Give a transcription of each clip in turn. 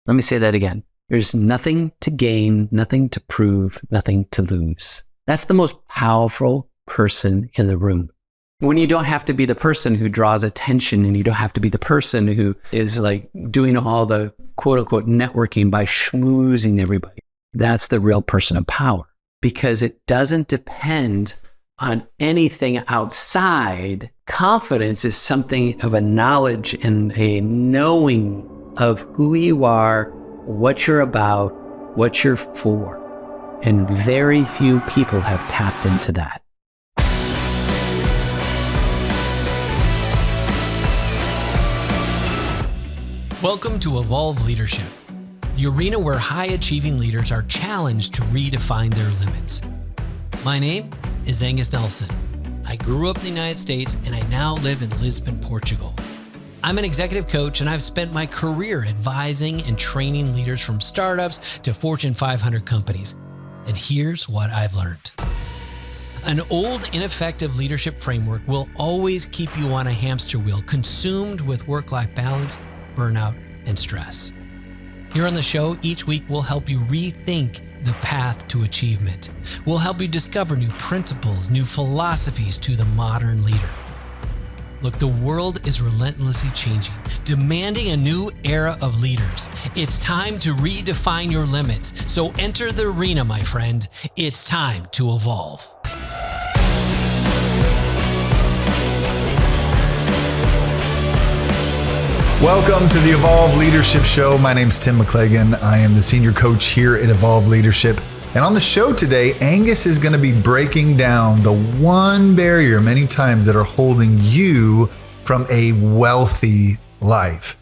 Let me say that again. There's nothing to gain, nothing to prove, nothing to lose. That's the most powerful person in the room. When you don't have to be the person who draws attention, and you don't have to be the person who is like doing all the quote unquote networking by schmoozing everybody. That's the real person of power, because it doesn't depend on anything outside. Confidence is something of a knowledge and a knowing of who you are, what you're about, what you're for. And very few people have tapped into that. Welcome to Evolve Leadership, the arena where high-achieving leaders are challenged to redefine their limits. My name is Angus Nelson. I grew up in the United States and I now live in Lisbon, Portugal. I'm an executive coach and I've spent my career advising and training leaders from startups to Fortune 500 companies. And here's what I've learned. An old, ineffective leadership framework will always keep you on a hamster wheel, consumed with work-life balance, burnout, and stress. Here on the show, each week we'll help you rethink the path to achievement. We'll help you discover new principles, new philosophies to the modern leader. Look, the world is relentlessly changing, demanding a new era of leaders. It's time to redefine your limits. So enter the arena, my friend. It's time to evolve. Welcome to the Evolve Leadership Show. My name's Tim McClagan. I am the senior coach here at Evolve Leadership. And on the show today, Angus is going to be breaking down the one barrier many times that are holding you from a wealthy life.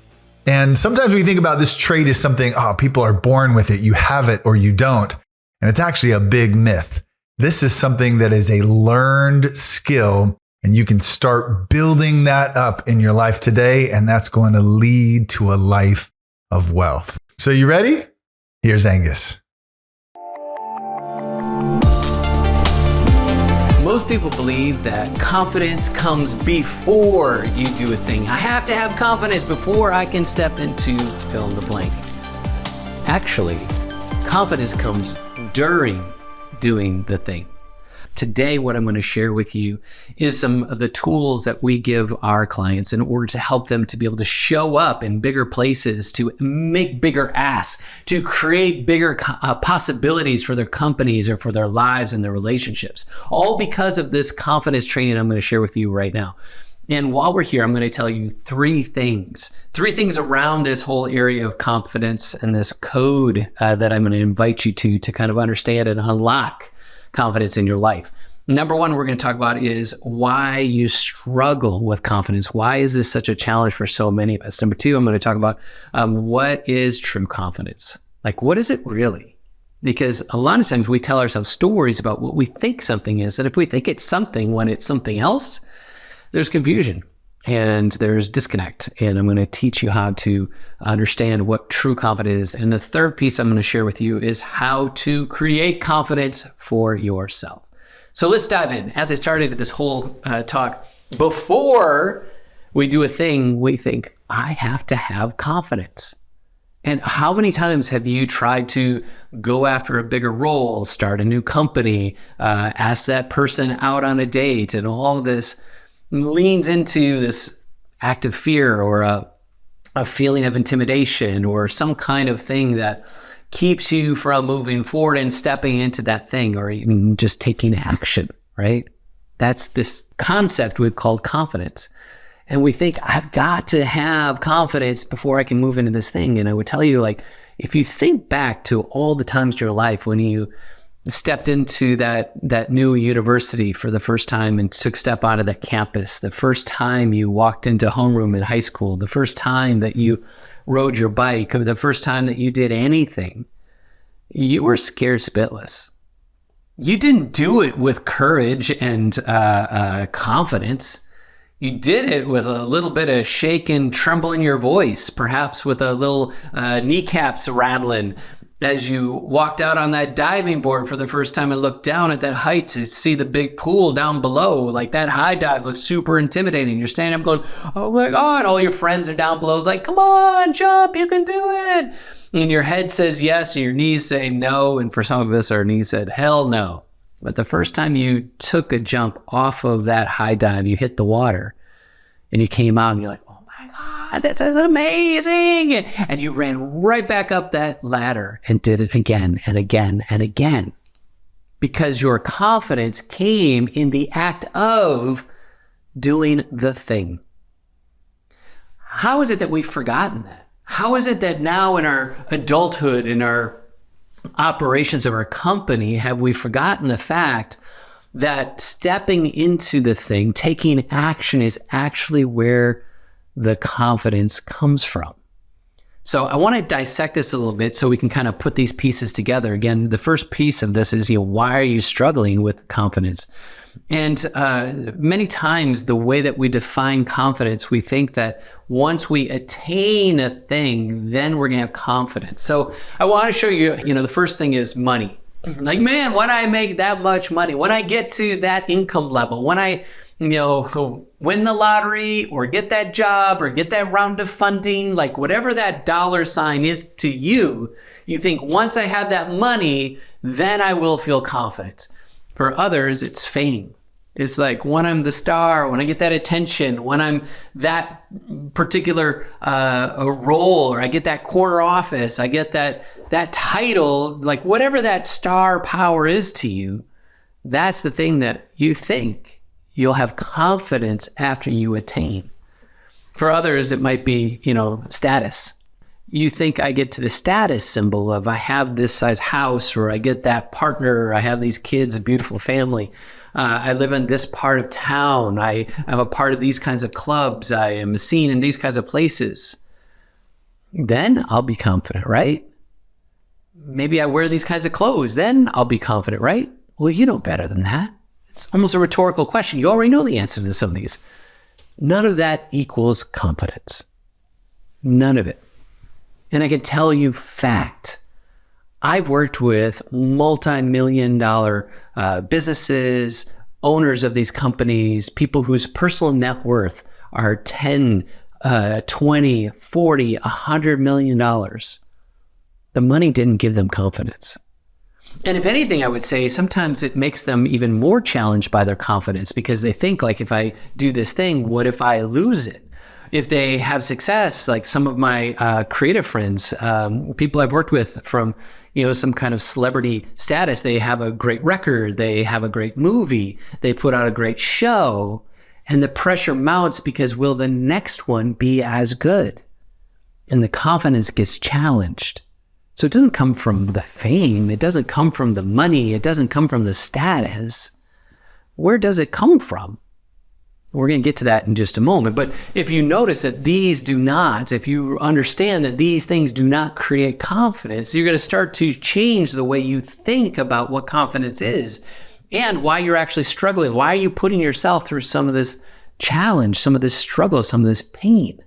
And sometimes we think about this trait as something, people are born with it. You have it or you don't. And it's actually a big myth. This is something that is a learned skill. And you can start building that up in your life today, and that's going to lead to a life of wealth. So you ready? Here's Angus. Most people believe that confidence comes before you do a thing. I have to have confidence before I can step into fill in the blank. Actually, confidence comes during doing the thing. Today, what I'm going to share with you is some of the tools that we give our clients in order to help them to be able to show up in bigger places, to make bigger asks, to create bigger possibilities for their companies or for their lives and their relationships. All because of this confidence training I'm going to share with you right now. And while we're here, I'm going to tell you three things around this whole area of confidence and this code that I'm going to invite you to kind of understand and unlock confidence in your life. Number one, we're going to talk about is why you struggle with confidence. Why is this such a challenge for so many of us? Number two, I'm going to talk about what is true confidence? Like, what is it really? Because a lot of times we tell ourselves stories about what we think something is. And if we think it's something when it's something else, there's confusion and there's disconnect. And I'm going to teach you how to understand what true confidence is. And the third piece I'm going to share with you is how to create confidence for yourself. So let's dive in. As I started this whole talk, before we do a thing, we think, I have to have confidence. And how many times have you tried to go after a bigger role, start a new company, ask that person out on a date, and all this leans into this act of fear or a feeling of intimidation or some kind of thing that keeps you from moving forward and stepping into that thing, or even just taking action, right? That's this concept we've called confidence. And we think, I've got to have confidence before I can move into this thing. And I would tell you, like, if you think back to all the times in your life when you stepped into that new university for the first time and took step onto that campus, the first time you walked into homeroom in high school, the first time that you rode your bike, or the first time that you did anything, you were scared spitless. You didn't do it with courage and confidence. You did it with a little bit of shake and tremble in your voice, perhaps with a little kneecaps rattling. As you walked out on that diving board for the first time and looked down at that height to see the big pool down below, like that high dive looks super intimidating. You're standing up going, oh my God, all your friends are down below, like, come on, jump, you can do it. And your head says yes, and your knees say no. And for some of us, our knees said, hell no. But the first time you took a jump off of that high dive, you hit the water and you came out and you're like, oh my God, this is amazing. And you ran right back up that ladder and did it again and again and again. Because your confidence came in the act of doing the thing. How is it that we've forgotten that? How is it that now in our adulthood, in our operations of our company, have we forgotten the fact that stepping into the thing, taking action, is actually where the confidence comes from? So I want to dissect this a little bit so we can kind of put these pieces together. Again, the first piece of this is, why are you struggling with confidence? And many times the way that we define confidence, we think that once we attain a thing, then we're going to have confidence. So I want to show you, the first thing is money. Like, man, when I make that much money, when I get to that income level, when I, win the lottery or get that job or get that round of funding, like whatever that dollar sign is to you, you think once I have that money, then I will feel confident. For others, it's fame. It's like when I'm the star, when I get that attention, when I'm that particular role, or I get that corner office, I get that title, like whatever that star power is to you, that's the thing that you think you'll have confidence after you attain. For others, it might be, status. You think I get to the status symbol of I have this size house, or I get that partner, or I have these kids, a beautiful family. I live in this part of town. I am a part of these kinds of clubs. I am seen in these kinds of places. Then I'll be confident, right? Maybe I wear these kinds of clothes. Then I'll be confident, right? Well, you know better than that. It's almost a rhetorical question. You already know the answer to some of these. None of that equals confidence. None of it. And I can tell you fact. I've worked with multi-million-dollar businesses, owners of these companies, people whose personal net worth are 10, 20, 40, $100 million. The money didn't give them confidence. And if anything, I would say sometimes it makes them even more challenged by their confidence, because they think, like, if I do this thing, what if I lose it? If they have success, like some of my creative friends, people I've worked with from, some kind of celebrity status, they have a great record, they have a great movie, they put out a great show, and the pressure mounts because will the next one be as good? And the confidence gets challenged. So it doesn't come from the fame, it doesn't come from the money, it doesn't come from the status. Where does it come from? We're going to get to that in just a moment. But if you notice that these do not, if you understand that these things do not create confidence, you're going to start to change the way you think about what confidence is and why you're actually struggling. Why are you putting yourself through some of this challenge, some of this struggle, some of this pain?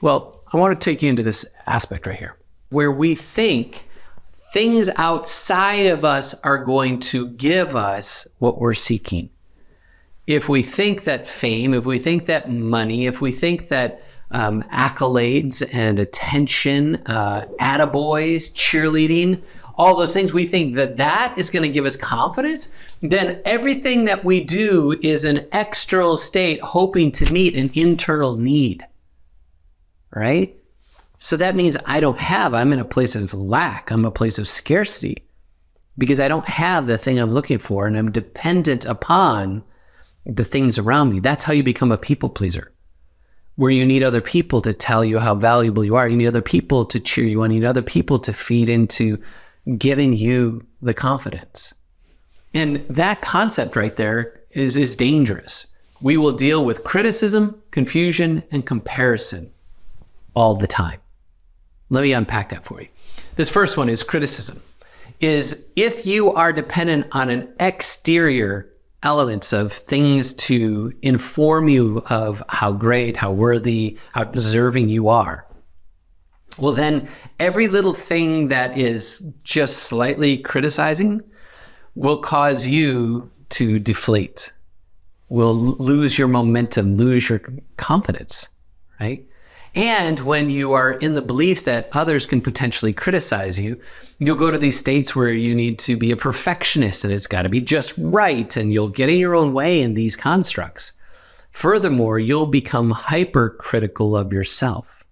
Well, I want to take you into this aspect right here, where we think things outside of us are going to give us what we're seeking. If we think that fame, if we think that money, if we think that accolades and attention, attaboys, cheerleading, all those things, we think that that is going to give us confidence, then everything that we do is an external state hoping to meet an internal need, right? So that means I'm in a place of lack. I'm a place of scarcity because I don't have the thing I'm looking for, and I'm dependent upon the things around me. That's how you become a people pleaser, where you need other people to tell you how valuable you are. You need other people to cheer you on. You need other people to feed into giving you the confidence. And that concept right there is dangerous. We will deal with criticism, confusion, and comparison all the time. Let me unpack that for you. This first one is criticism. Is if you are dependent on an exterior elements of things to inform you of how great, how worthy, how deserving you are, well, then every little thing that is just slightly criticizing will cause you to deflate, will lose your momentum, lose your confidence, right? And when you are in the belief that others can potentially criticize you, you'll go to these states where you need to be a perfectionist and it's got to be just right, and you'll get in your own way in these constructs. Furthermore, you'll become hypercritical of yourself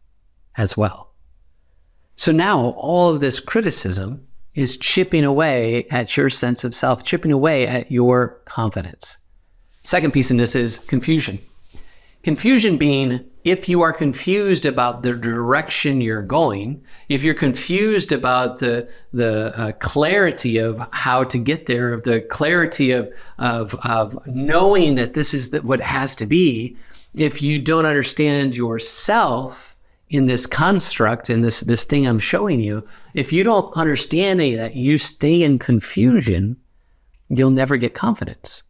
as well. So now all of this criticism is chipping away at your sense of self, chipping away at your confidence. Second piece in this is confusion. Confusion being, if you are confused about the direction you're going, if you're confused about the clarity of how to get there, of the clarity of knowing that this is what has to be, if you don't understand yourself in this construct, in this thing I'm showing you, if you don't understand any of that, you stay in confusion, you'll never get confidence.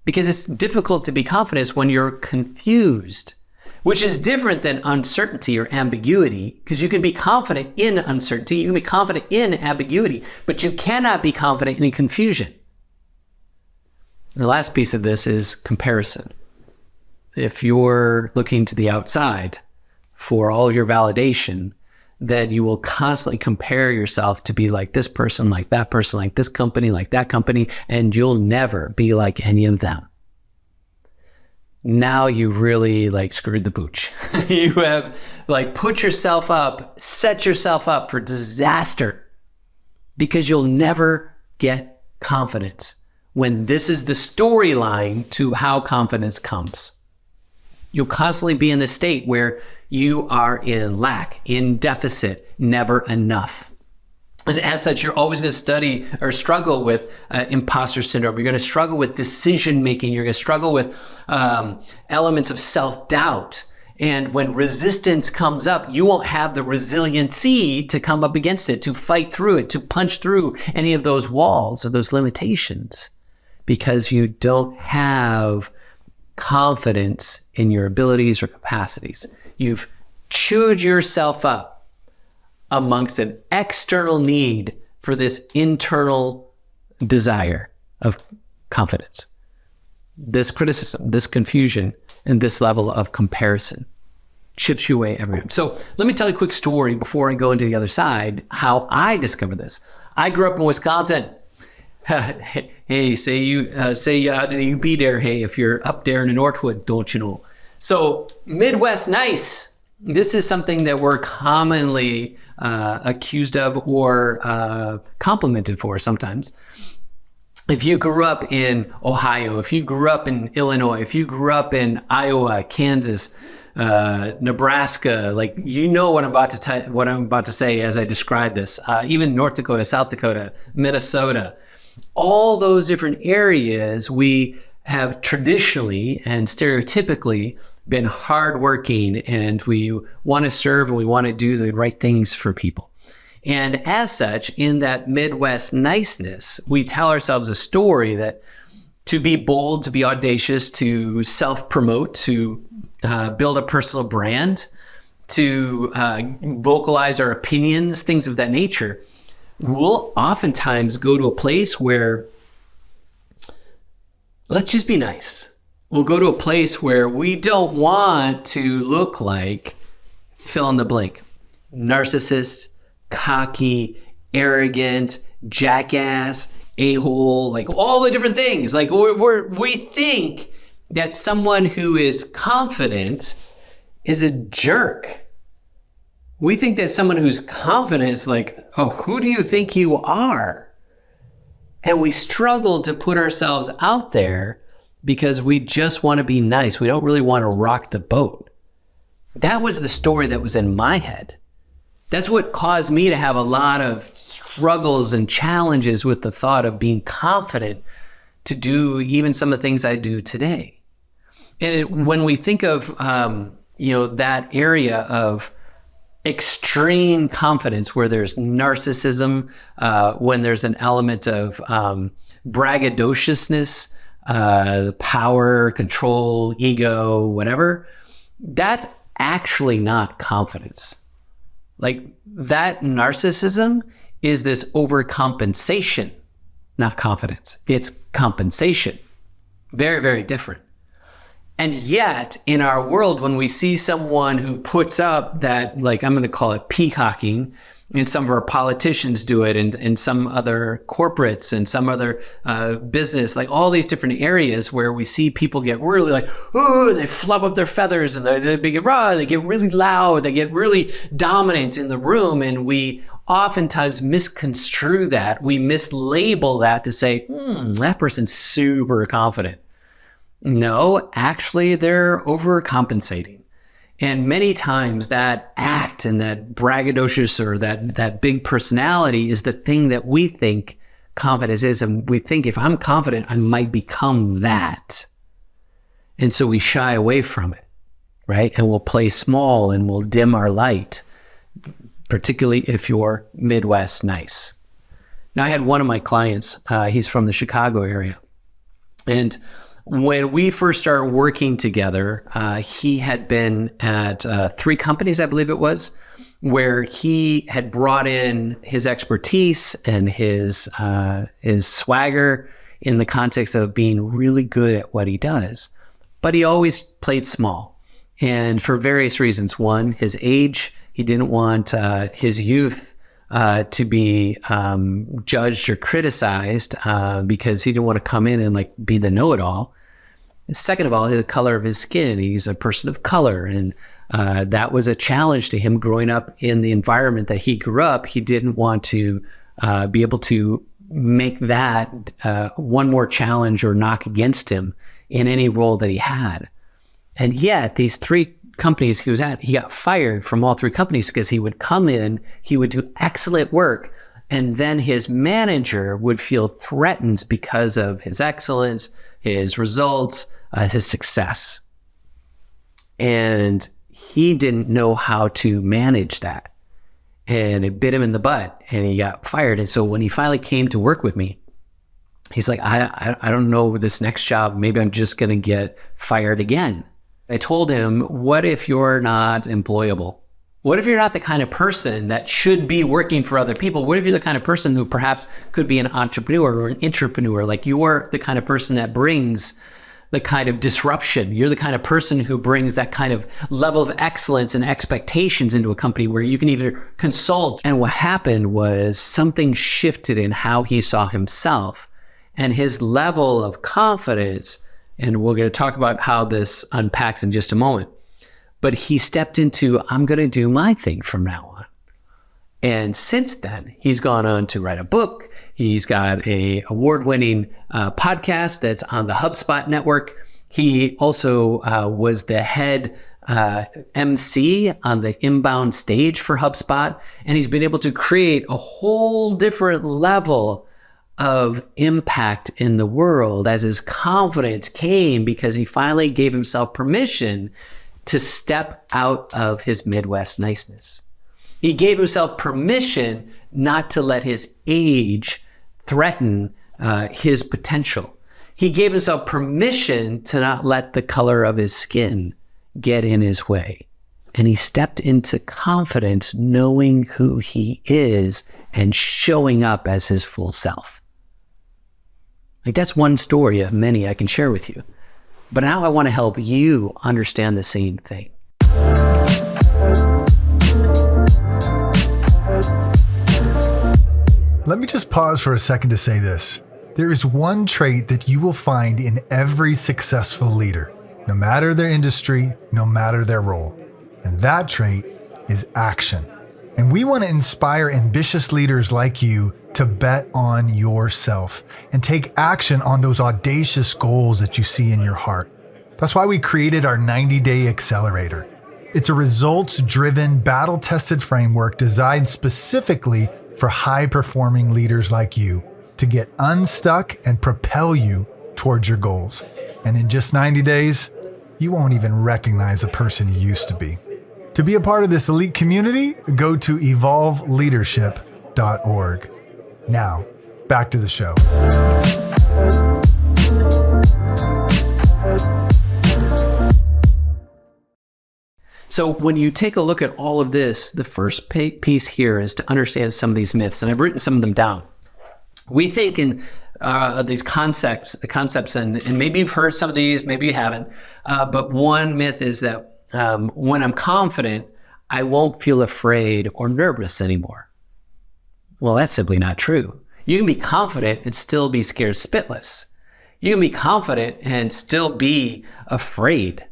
Because it's difficult to be confident when you're confused, which is different than uncertainty or ambiguity, because you can be confident in uncertainty, you can be confident in ambiguity, but you cannot be confident in confusion. The last piece of this is comparison. If you're looking to the outside for all your validation, then you will constantly compare yourself to be like this person, like that person, like this company, like that company, and you'll never be like any of them. Now you really screwed the pooch. You have put yourself up, set yourself up for disaster, because you'll never get confidence when this is the storyline to how confidence comes. You'll constantly be in this state where you are in lack, in deficit, never enough. And as such, you're always going to study or struggle with imposter syndrome. You're going to struggle with decision making. You're going to struggle with elements of self-doubt. And when resistance comes up, you won't have the resiliency to come up against it, to fight through it, to punch through any of those walls or those limitations, because you don't have confidence in your abilities or capacities. You've chewed yourself up amongst an external need for this internal desire of confidence. This criticism, this confusion, and this level of comparison chips you away every time. So let me tell you a quick story before I go into the other side, how I discovered this. I grew up in Wisconsin. Hey, say you be there. Hey, if you're up there in the Northwood, don't you know? So Midwest nice. This is something that we're commonly accused of or complimented for sometimes. If you grew up in Ohio, if you grew up in Illinois, if you grew up in Iowa, Kansas, Nebraska, you know what I'm about to say as I describe this. Even North Dakota, South Dakota, Minnesota, all those different areas, we have traditionally and stereotypically been hardworking, and we want to serve and we want to do the right things for people. And as such, in that Midwest niceness, we tell ourselves a story that to be bold, to be audacious, to self-promote, to build a personal brand, to vocalize our opinions, things of that nature, we'll oftentimes go to a place where, let's just be nice. We'll go to a place where we don't want to look like fill in the blank. Narcissist, cocky, arrogant, jackass, a-hole, all the different things. We think that someone who is confident is a jerk. We think that someone who's confident is oh, who do you think you are? And we struggle to put ourselves out there because we just want to be nice. We don't really want to rock the boat. That was the story that was in my head. That's what caused me to have a lot of struggles and challenges with the thought of being confident to do even some of the things I do today. And when we think of, that area of extreme confidence where there's narcissism, when there's an element of braggadociousness, power, control, ego, whatever, that's actually not confidence. Like that narcissism is this overcompensation, not confidence. It's compensation. Very, very different. And yet in our world, when we see someone who puts up that, like, I'm going to call it peacocking, and some of our politicians do it, and some other corporates and some other business, like all these different areas where we see people get really like, oh, they flub up their feathers and they get raw, they get really loud, they get really dominant in the room. And we oftentimes misconstrue that. We mislabel that to say, that person's super confident. No, actually, they're overcompensating. And many times that act and that braggadocious or that big personality is the thing that we think confidence is. And we think if I'm confident, I might become that. And so we shy away from it, right? And we'll play small and we'll dim our light, particularly if you're Midwest nice. Now, I had one of my clients, he's from the Chicago area. And when we first started working together, he had been at 3 companies, I believe it was, where he had brought in his expertise and his swagger in the context of being really good at what he does. But he always played small. And for various reasons. One, his age. He didn't want his youth to be judged or criticized because he didn't want to come in and like be the know-it-all. Second of all, the color of his skin. He's a person of color, and that was a challenge to him growing up in the environment that he grew up. He didn't want to be able to make that one more challenge or knock against him in any role that he had. And yet, these 3 companies he was at, he got fired from all 3 companies because he would come in, he would do excellent work, and then his manager would feel threatened because of his excellence, his results, his success. And he didn't know how to manage that. And it bit him in the butt and he got fired. And so when he finally came to work with me, he's like, I don't know this next job. Maybe I'm just going to get fired again. I told him, what if you're not employable? What if you're not the kind of person that should be working for other people? What if you're the kind of person who perhaps could be an entrepreneur or an intrapreneur? Like you're the kind of person that brings the kind of disruption. You're the kind of person who brings that kind of level of excellence and expectations into a company where you can either consult. And what happened was something shifted in how he saw himself and his level of confidence. And we're going to talk about how this unpacks in just a moment. But he stepped into, I'm going to do my thing from now on. And since then, he's gone on to write a book. He's got a award-winning podcast that's on the HubSpot network. He also was the head MC on the inbound stage for HubSpot. And he's been able to create a whole different level of impact in the world as his confidence came because he finally gave himself permission to step out of his Midwest niceness. He gave himself permission not to let his age threaten his potential. He gave himself permission to not let the color of his skin get in his way. And he stepped into confidence knowing who he is and showing up as his full self. Like that's one story of many I can share with you. But now I want to help you understand the same thing. Let me just pause for a second to say this. There is one trait that you will find in every successful leader, no matter their industry, no matter their role. And that trait is action. And we want to inspire ambitious leaders like you to bet on yourself and take action on those audacious goals that you see in your heart. That's why we created our 90-day accelerator. It's a results-driven, battle-tested framework designed specifically for high-performing leaders like you to get unstuck and propel you towards your goals. And in just 90 days, you won't even recognize the person you used to be. To be a part of this elite community, go to evolveleadership.org. Now, back to the show. So when you take a look at all of this, the first piece here is to understand some of these myths, and I've written some of them down. We think in these concepts, and maybe you've heard some of these, maybe you haven't, but one myth is that when I'm confident, I won't feel afraid or nervous anymore. Well, that's simply not true. You can be confident and still be scared spitless. You can be confident and still be afraid.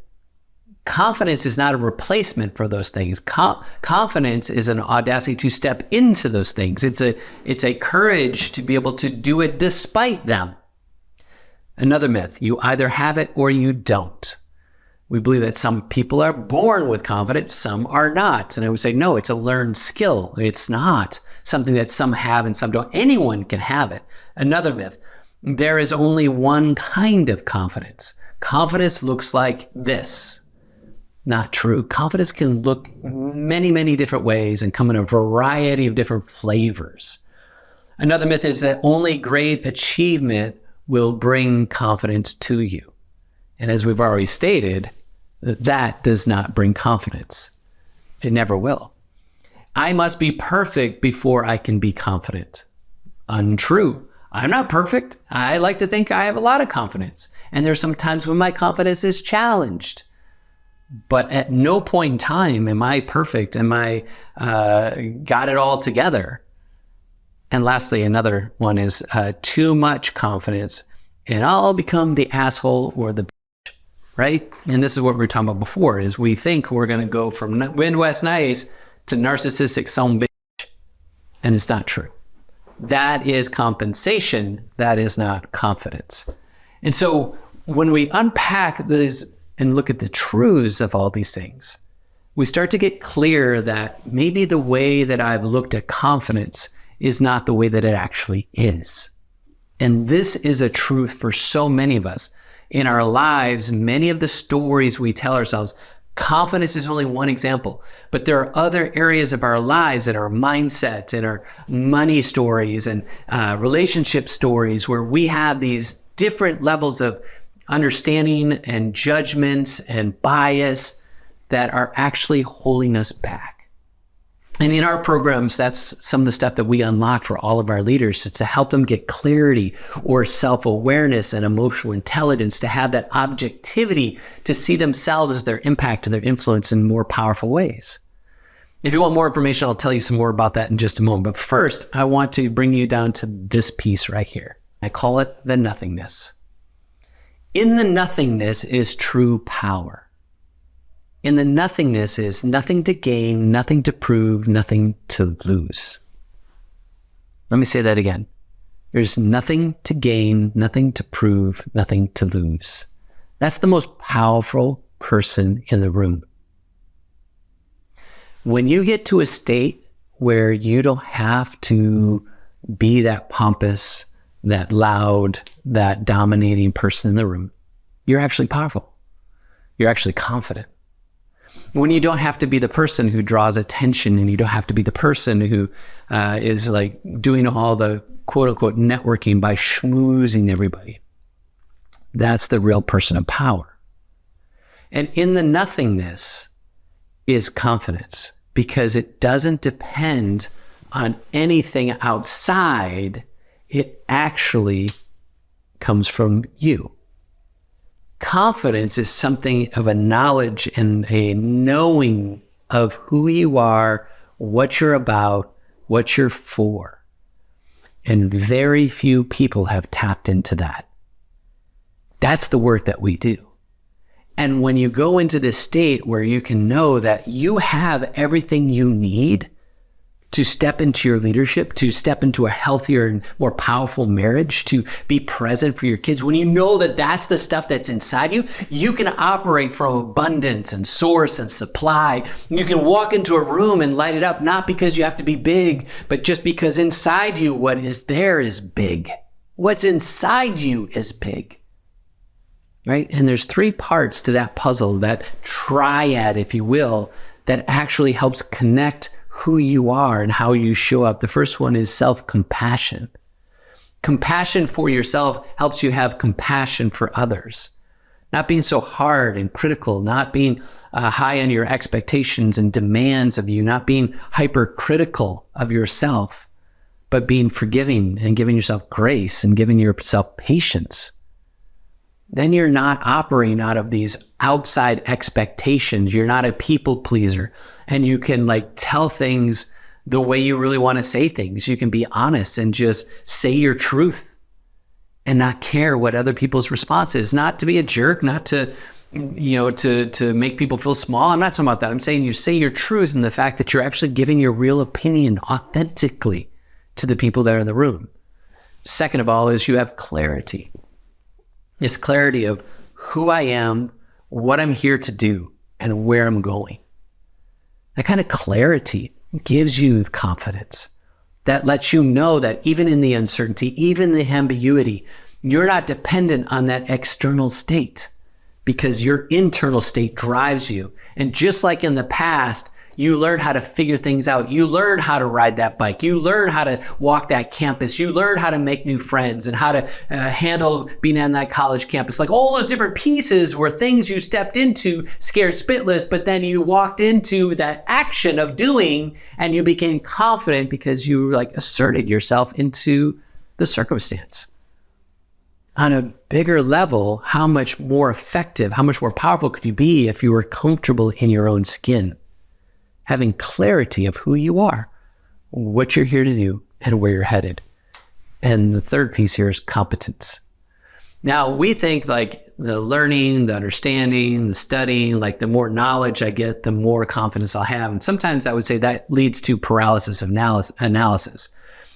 Confidence is not a replacement for those things. Confidence is an audacity to step into those things. It's a courage to be able to do it despite them. Another myth, you either have it or you don't. We believe that some people are born with confidence, some are not. And I would say, no, it's a learned skill. It's not something that some have and some don't. Anyone can have it. Another myth, there is only one kind of confidence. Confidence looks like this. Not true. Confidence can look many, many different ways and come in a variety of different flavors. Another myth is that only great achievement will bring confidence to you. And as we've already stated, that does not bring confidence. It never will. I must be perfect before I can be confident. Untrue. I'm not perfect. I like to think I have a lot of confidence. And there's some times when my confidence is challenged. But at no point in time am I perfect. Am I got it all together? And lastly, another one is too much confidence and I'll become the asshole or the bitch, right? And this is what we were talking about before, is we think we're going to go from Midwest nice to narcissistic son bitch. And it's not true. That is compensation. That is not confidence. And so when we unpack this and look at the truths of all these things, we start to get clear that maybe the way that I've looked at confidence is not the way that it actually is. And this is a truth for so many of us. In our lives, many of the stories we tell ourselves, confidence is only one example, but there are other areas of our lives, in our mindset, in our money stories and relationship stories, where we have these different levels of understanding and judgments and bias that are actually holding us back. And in our programs, that's some of the stuff that we unlock for all of our leaders, is to help them get clarity or self-awareness and emotional intelligence, to have that objectivity to see themselves, their impact and their influence in more powerful ways. If you want more information, I'll tell you some more about that in just a moment. But first, I want to bring you down to this piece right here. I call it the nothingness. In the nothingness is true power. In the nothingness is nothing to gain, nothing to prove, nothing to lose. Let me say that again. There's nothing to gain, nothing to prove, nothing to lose. That's the most powerful person in the room. When you get to a state where you don't have to be that pompous, that loud, that dominating person in the room, you're actually powerful. You're actually confident. When you don't have to be the person who draws attention, and you don't have to be the person who is like doing all the quote unquote networking by schmoozing everybody. That's the real person of power. And in the nothingness is confidence, because it doesn't depend on anything outside. It actually comes from you. Confidence is something of a knowledge and a knowing of who you are, what you're about, what you're for. And very few people have tapped into that. That's the work that we do. And when you go into this state where you can know that you have everything you need to step into your leadership, to step into a healthier and more powerful marriage, to be present for your kids, when you know that that's the stuff that's inside you, you can operate from abundance and source and supply. You can walk into a room and light it up, not because you have to be big, but just because inside you, what is there is big. What's inside you is big. Right? And there's three parts to that puzzle, that triad, if you will, that actually helps connect who you are and how you show up. The first one is self-compassion. Compassion for yourself helps you have compassion for others. not being so hard and critical, not being high on your expectations and demands of you, not being hypercritical of yourself, but being forgiving and giving yourself grace and giving yourself patience. Then you're not operating out of these outside expectations. You're not a people pleaser, and you can tell things the way you really want to say things. You can be honest and just say your truth and not care what other people's response is. Not to be a jerk, not to, to make people feel small. I'm not talking about that. I'm saying you say your truth and the fact that you're actually giving your real opinion authentically to the people that are in the room. Second of all is you have clarity. It's clarity of who I am, what I'm here to do, and where I'm going. That kind of clarity gives you confidence. That lets you know that even in the uncertainty, even the ambiguity, you're not dependent on that external state because your internal state drives you. And just like in the past, you learn how to figure things out. You learn how to ride that bike. You learn how to walk that campus. You learn how to make new friends and how to handle being on that college campus. All those different pieces were things you stepped into scared spitless, but then you walked into that action of doing and you became confident because you asserted yourself into the circumstance. On a bigger level, how much more effective, how much more powerful could you be if you were comfortable in your own skin? Having clarity of who you are, what you're here to do, and where you're headed. And the third piece here is competence. Now, we think the learning, the understanding, the studying, the more knowledge I get, the more confidence I'll have. And sometimes I would say that leads to paralysis of analysis.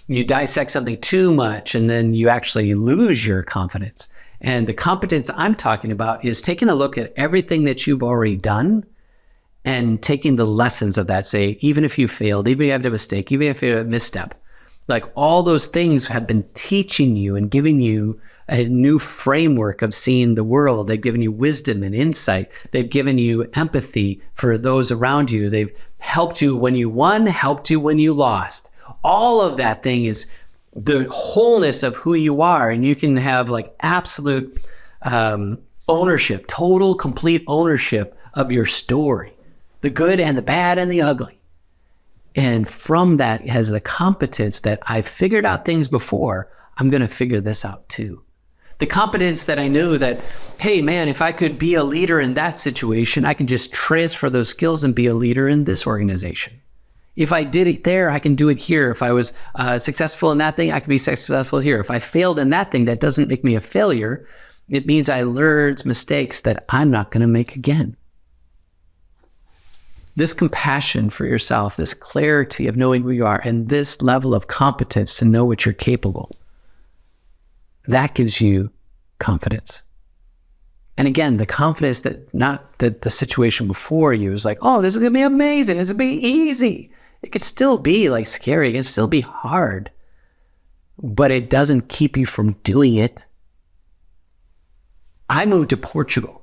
You dissect something too much, and then you actually lose your confidence. And the competence I'm talking about is taking a look at everything that you've already done and taking the lessons of that, say, even if you failed, even if you have a mistake, even if you have a misstep, all those things have been teaching you and giving you a new framework of seeing the world. They've given you wisdom and insight. They've given you empathy for those around you. They've helped you when you won, helped you when you lost. All of that thing is the wholeness of who you are. And you can have absolute ownership, total, complete ownership of your story. The good and the bad and the ugly. And from that has the competence that I've figured out things before, I'm going to figure this out too. The competence that I knew that, hey man, if I could be a leader in that situation, I can just transfer those skills and be a leader in this organization. If I did it there, I can do it here. If I was successful in that thing, I can be successful here. If I failed in that thing, that doesn't make me a failure. It means I learned mistakes that I'm not going to make again. This compassion for yourself, this clarity of knowing who you are, and this level of competence to know what you're capable, that gives you confidence. And again, the confidence that not that the situation before you is oh, this is going to be amazing. This will be easy. It could still be scary. It can still be hard, but it doesn't keep you from doing it. I moved to Portugal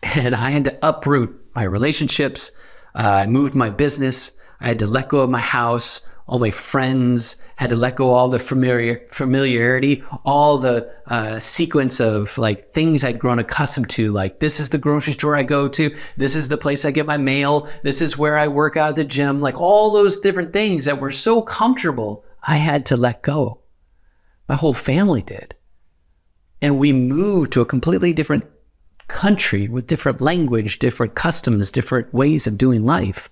and I had to uproot my relationships. I moved my business. I had to let go of my house, all my friends, had to let go of all the familiarity, all the sequence of things I'd grown accustomed to. This is the grocery store I go to. This is the place I get my mail. This is where I work out at the gym. All those different things that were so comfortable, I had to let go. My whole family did. And we moved to a completely different country with different language, different customs, different ways of doing life.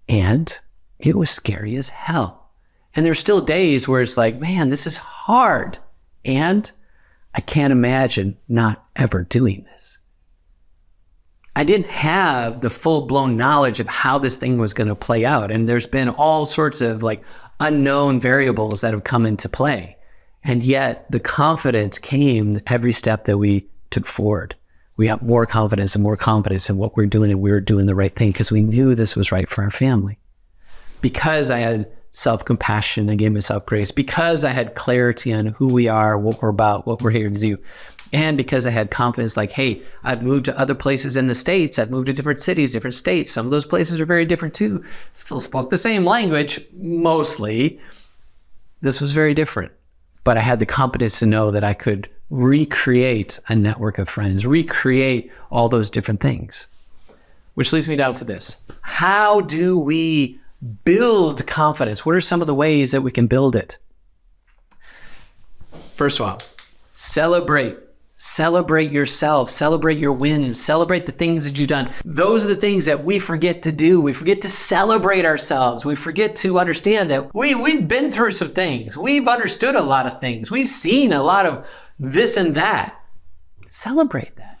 And it was scary as hell. And there's still days where it's man, this is hard. And I can't imagine not ever doing this. I didn't have the full-blown knowledge of how this thing was going to play out. And there's been all sorts of unknown variables that have come into play. And yet the confidence came every step that we took forward. We got more confidence in what we're doing, and we were doing the right thing because we knew this was right for our family. Because I had self-compassion and gave myself grace, because I had clarity on who we are, what we're about, what we're here to do, and because I had confidence hey, I've moved to other places in the States, I've moved to different cities, different states. Some of those places are very different too. Still spoke the same language, mostly. This was very different. But I had the competence to know that I could recreate a network of friends, recreate all those different things. Which leads me down to this. How do we build confidence? What are some of the ways that we can build it? First of all, celebrate. Celebrate yourself. Celebrate your wins. Celebrate the things that you've done. Those are the things that we forget to do. We forget to celebrate ourselves. We forget to understand that we've been through some things. We've understood a lot of things. We've seen a lot of this and that. Celebrate that.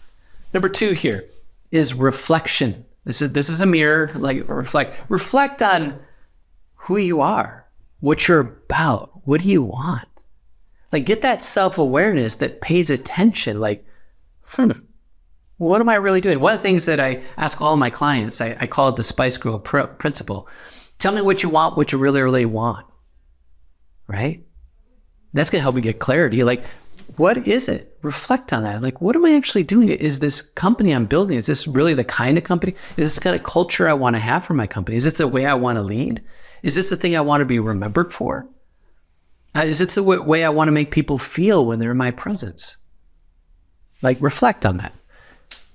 Number 2 here is reflection. This is a mirror, like reflect on who you are, what you're about, what do you want? Like, get that self-awareness that pays attention. Like, what am I really doing? One of the things that I ask all my clients, I call it the Spice Girl principle. Tell me what you want, what you really, really want, right? That's going to help you get clarity. Like, what is it? Reflect on that. Like, what am I actually doing? Is this company I'm building, is this really the kind of company? Is this the kind of culture I want to have for my company? Is it the way I want to lead? Is this the thing I want to be remembered for? Is it the way I want to make people feel when they're in my presence? Like, reflect on that.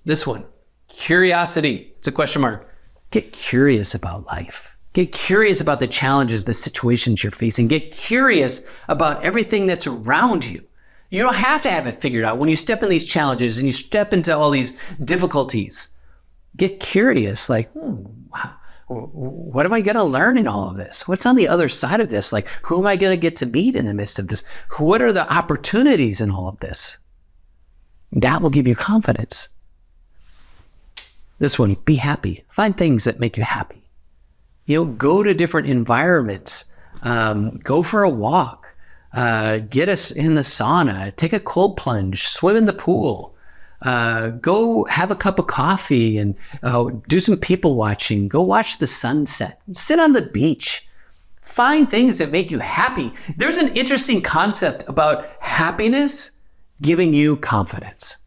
This one, curiosity. It's a question mark. Get curious about life. Get curious about the challenges, the situations you're facing. Get curious about everything that's around you. You don't have to have it figured out. When you step in these challenges and you step into all these difficulties, get curious. Like, what am I going to learn in all of this? What's on the other side of this? Like, who am I going to get to meet in the midst of this? What are the opportunities in all of this? That will give you confidence. This one, be happy. Find things that make you happy. Go to different environments. Go for a walk. Get us in the sauna. Take a cold plunge. Swim in the pool. Go have a cup of coffee and do some people watching. Go watch the sunset. Sit on the beach. Find things that make you happy. There's an interesting concept about happiness giving you confidence.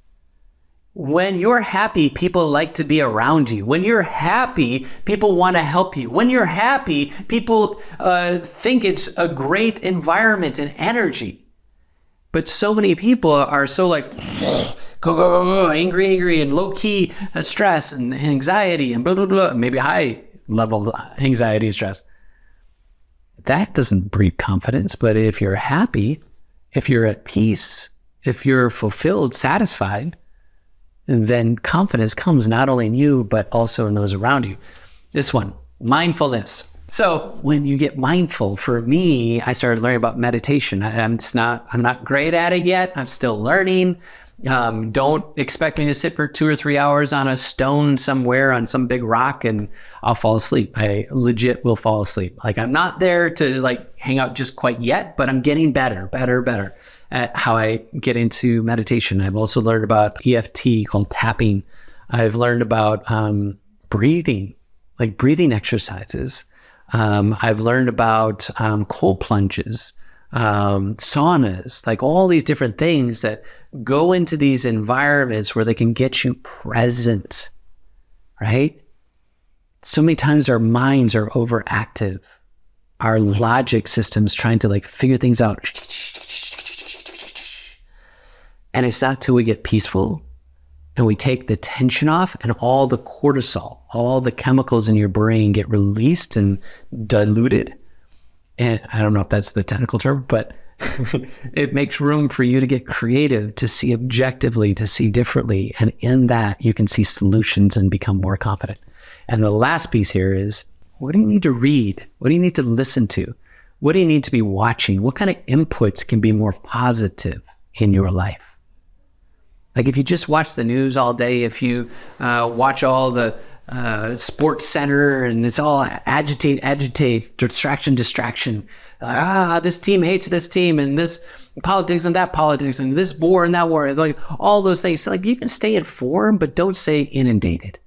When you're happy, people like to be around you. When you're happy, people want to help you. When you're happy, people think it's a great environment and energy. But so many people are so like, go, angry, and low-key stress and anxiety and blah, blah, blah, maybe high levels anxiety and stress. That doesn't breed confidence. But if you're happy, if you're at peace, if you're fulfilled, satisfied, then confidence comes not only in you, but also in those around you. This one, mindfulness. So when you get mindful, for me, I started learning about meditation. I'm not great at it yet. I'm still learning. Don't expect me to sit for 2 or 3 hours on a stone somewhere on some big rock and I'll fall asleep. I legit will fall asleep. Like, I'm not there to like hang out just quite yet, but I'm getting better at how I get into meditation. I've also learned about EFT called tapping. I've learned about breathing exercises. I've learned about cold plunges, saunas, like all these different things that go into these environments where they can get you present, right? So many times our minds are overactive. Our logic system's trying to like figure things out. And it's not till we get peaceful and we take the tension off and all the cortisol, all the chemicals in your brain get released and diluted. And I don't know if that's the technical term, but it makes room for you to get creative, to see objectively, to see differently. And in that, you can see solutions and become more confident. And the last piece here is, what do you need to read? What do you need to listen to? What do you need to be watching? What kind of inputs can be more positive in your life? Like, if you just watch the news all day, if you watch all the Sports Center and it's all agitate, distraction. This team hates this team and this politics and that politics and this war and that war, like all those things. So, like, you can stay informed, but don't stay inundated,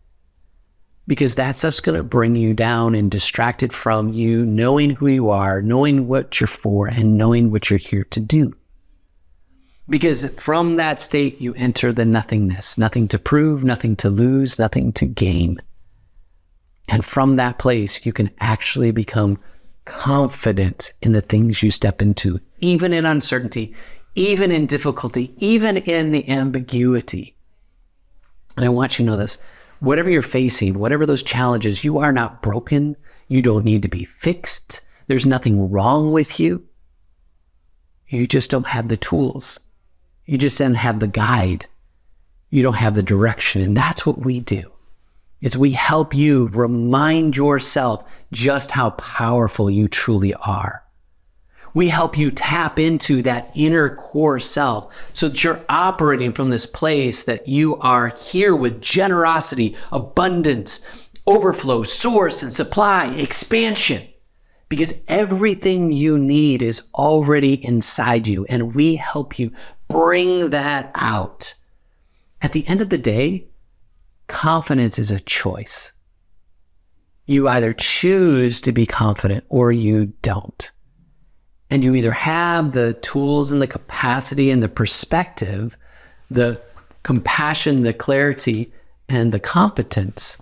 because that stuff's going to bring you down and distracted from you knowing who you are, knowing what you're for, and knowing what you're here to do. Because from that state, you enter the nothingness, nothing to prove, nothing to lose, nothing to gain. And from that place, you can actually become confident in the things you step into, even in uncertainty, even in difficulty, even in the ambiguity. And I want you to know this. Whatever you're facing, whatever those challenges, you are not broken. You don't need to be fixed. There's nothing wrong with you. You just don't have the tools. You just don't have the guide. You don't have the direction. And that's what we do, is we help you remind yourself just how powerful you truly are. We help you tap into that inner core self so that you're operating from this place that you are here with generosity, abundance, overflow, source and supply, expansion. Because everything you need is already inside you, and we help you bring that out. At the end of the day, confidence is a choice. You either choose to be confident or you don't. And you either have the tools and the capacity and the perspective, the compassion, the clarity, and the competence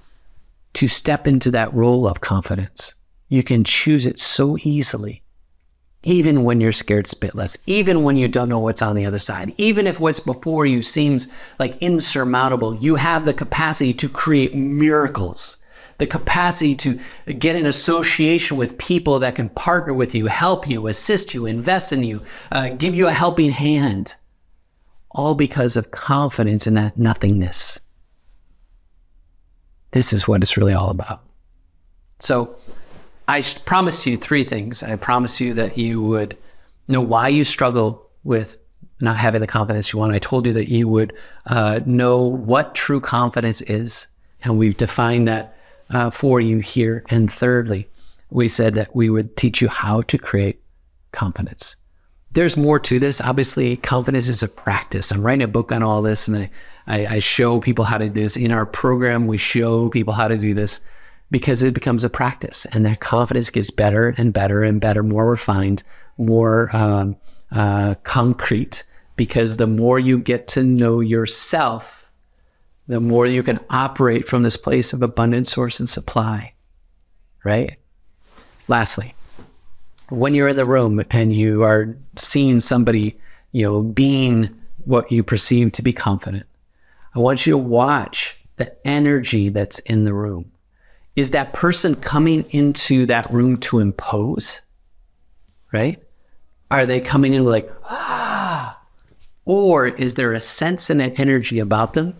to step into that role of confidence. You can choose it so easily, even when you're scared spitless, even when you don't know what's on the other side, even if what's before you seems like insurmountable. You have the capacity to create miracles, the capacity to get in association with people that can partner with you, help you, assist you, invest in you, give you a helping hand, all because of confidence in that nothingness. This is what it's really all about. So I promised you three things. I promised you that you would know why you struggle with not having the confidence you want. I told you that you would know what true confidence is, and we've defined that for you here. And thirdly, we said that we would teach you how to create confidence. There's more to this. Obviously, confidence is a practice. I'm writing a book on all this, and I show people how to do this. In our program, we show people how to do this because it becomes a practice, and that confidence gets better and better and better, more refined, more concrete, because the more you get to know yourself, the more you can operate from this place of abundant source and supply, right? Lastly, when you're in the room and you are seeing somebody, being what you perceive to be confident, I want you to watch the energy that's in the room. Is that person coming into that room to impose, right? Are they coming in like, or is there a sense and an energy about them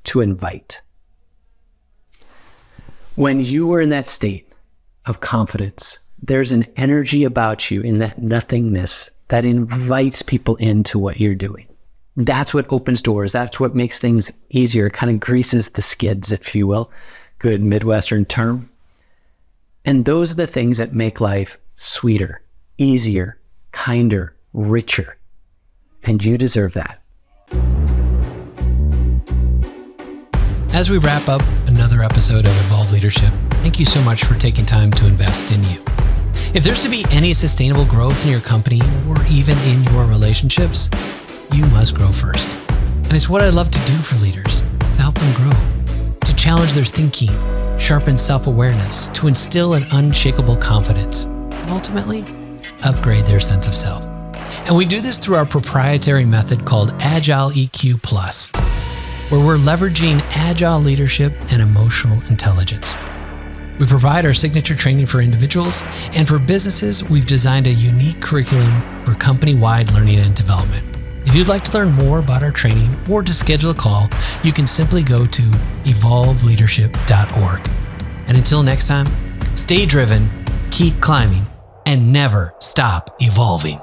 to invite? When you are in that state of confidence, there's an energy about you in that nothingness that invites people into what you're doing. That's what opens doors. That's what makes things easier. It kind of greases the skids, if you will. Good Midwestern term. And those are the things that make life sweeter, easier, kinder, richer. And you deserve that. As we wrap up another episode of Evolve Leadership, thank you so much for taking time to invest in you. If there's to be any sustainable growth in your company or even in your relationships, you must grow first. And it's what I love to do for leaders, to help them grow, to challenge their thinking, sharpen self-awareness, to instill an unshakable confidence, and ultimately upgrade their sense of self. And we do this through our proprietary method called Agile EQ Plus, where we're leveraging agile leadership and emotional intelligence. We provide our signature training for individuals, and for businesses, we've designed a unique curriculum for company-wide learning and development. If you'd like to learn more about our training or to schedule a call, you can simply go to evolveleadership.org. And until next time, stay driven, keep climbing, and never stop evolving.